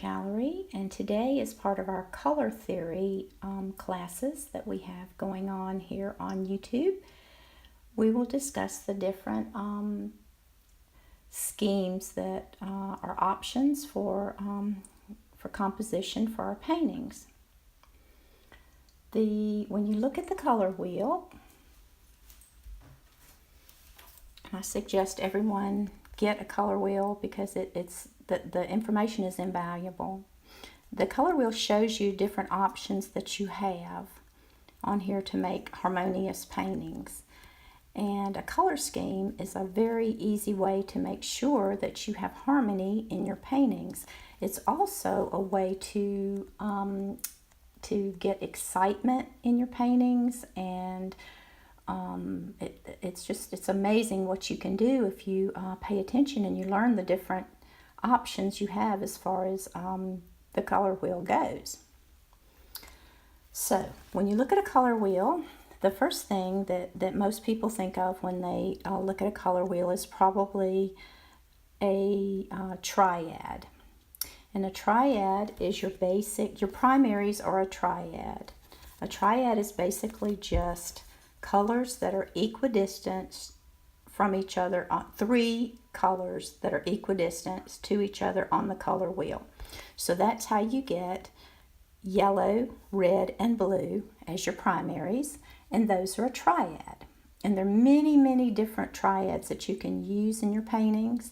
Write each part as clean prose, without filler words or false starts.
gallery, and today is part of our color theory classes that we have going on here on YouTube. We will discuss the different schemes that are options for composition for our paintings. When you look at the color wheel, I suggest everyone get a color wheel because the information is invaluable. The color wheel shows you different options that you have on here to make harmonious paintings. And a color scheme is a very easy way to make sure that you have harmony in your paintings. It's also a way to get excitement in your paintings, and it's amazing what you can do if you pay attention and you learn the different options you have as far as the color wheel goes. So when you look at a color wheel, the first thing that most people think of when they look at a color wheel is probably a triad. And a triad is your primaries are a triad. A triad is basically just colors that are equidistant from each other, three colors that are equidistant to each other on the color wheel. So that's how you get yellow, red, and blue as your primaries, and those are a triad. And there are many, many different triads that you can use in your paintings,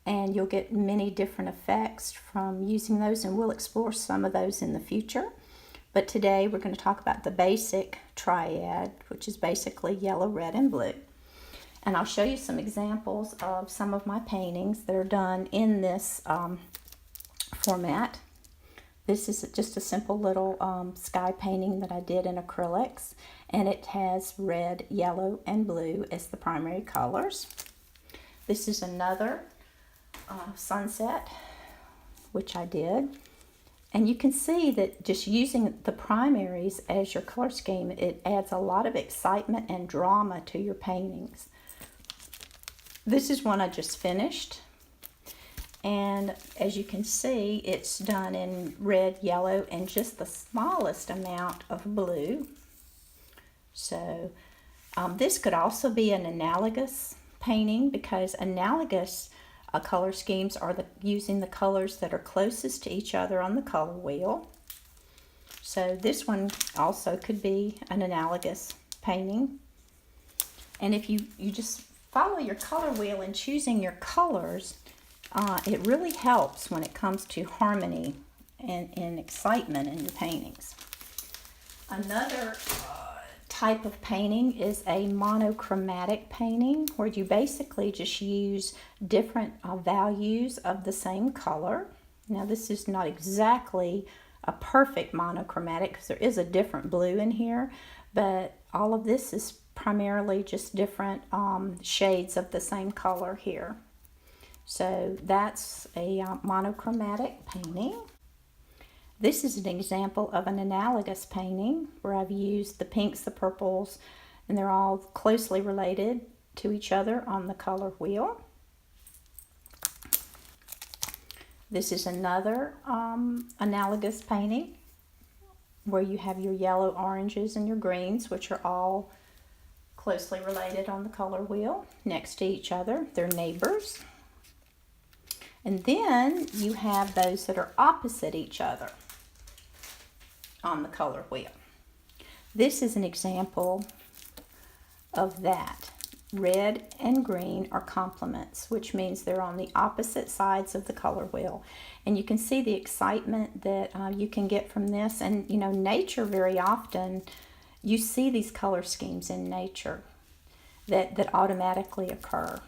and you'll get many different effects from using those, and we'll explore some of those in the future. But today we're going to talk about the basic triad, which is basically yellow, red, and blue. And I'll show you some examples of some of my paintings that are done in this format. This is just a simple little sky painting that I did in acrylics, and it has red, yellow, and blue as the primary colors. This is another sunset, which I did. And you can see that just using the primaries as your color scheme, it adds a lot of excitement and drama to your paintings. This is one I just finished. And as you can see, it's done in red, yellow, and just the smallest amount of blue. So this could also be an analogous painting, because analogous color schemes are using the colors that are closest to each other on the color wheel. So this one also could be an analogous painting. And if you just follow your color wheel in choosing your colors, it really helps when it comes to harmony and excitement in your paintings. Another type of painting is a monochromatic painting, where you basically just use different values of the same color. Now this is not exactly a perfect monochromatic because there is a different blue in here, but all of this is primarily just different shades of the same color here. So that's a monochromatic painting. This is an example of an analogous painting where I've used the pinks, the purples, and they're all closely related to each other on the color wheel. This is another analogous painting where you have your yellow, oranges, and your greens, which are all closely related on the color wheel next to each other. They're neighbors. And then you have those that are opposite each other on the color wheel. This is an example of that. Red and green are complements, which means they're on the opposite sides of the color wheel. And you can see the excitement that you can get from this. And you know, nature, very often you see these color schemes in nature that automatically occur.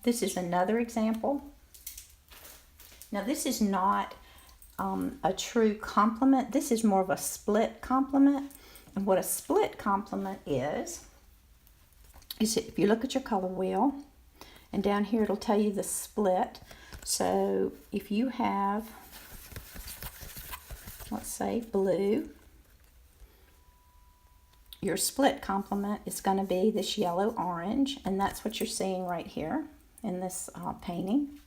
This is another example. Now this is not a true complement. This is more of a split complement. And what a split complement is if you look at your color wheel, and down here it'll tell you the split. So if you have, let's say, blue, your split complement is going to be this yellow-orange, and that's what you're seeing right here in this painting.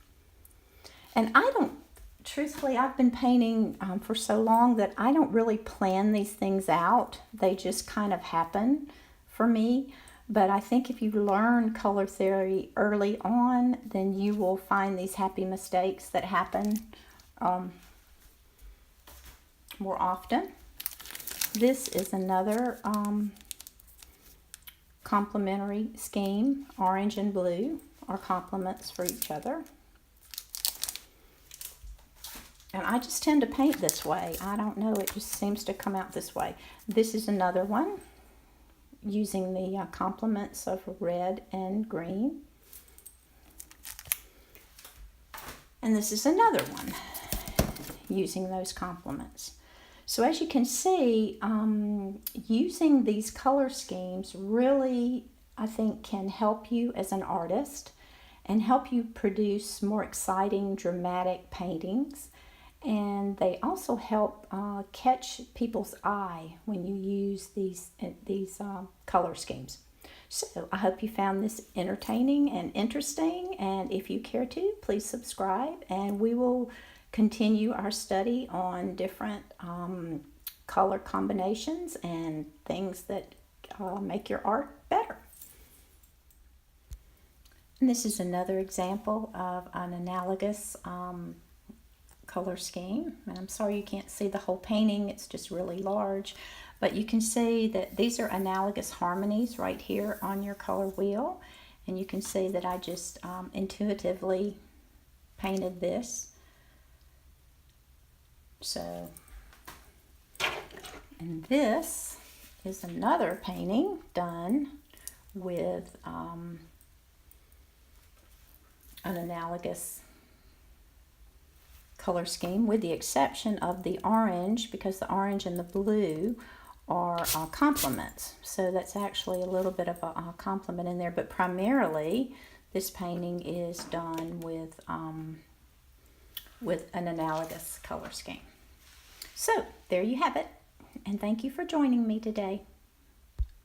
And I don't, truthfully, I've been painting for so long that I don't really plan these things out. They just kind of happen for me. But I think if you learn color theory early on, then you will find these happy mistakes that happen more often. This is another complementary scheme. Orange and blue are complements for each other. And I just tend to paint this way. I don't know, it just seems to come out this way. This is another one using the complements of red and green. And this is another one using those complements. So as you can see, using these color schemes really, I think, can help you as an artist and help you produce more exciting, dramatic paintings. And they also help catch people's eye when you use these color schemes. So I hope you found this entertaining and interesting, and if you care to, please subscribe, and we will continue our study on different color combinations and things that make your art better. And this is another example of an analogous color scheme, and I'm sorry you can't see the whole painting, it's just really large, but you can see that these are analogous harmonies right here on your color wheel, and you can see that I just intuitively painted this. So, and this is another painting done with an analogous color scheme, with the exception of the orange, because the orange and the blue are complements. So that's actually a little bit of a complement in there, but primarily this painting is done with an analogous color scheme. So there you have it, and thank you for joining me today.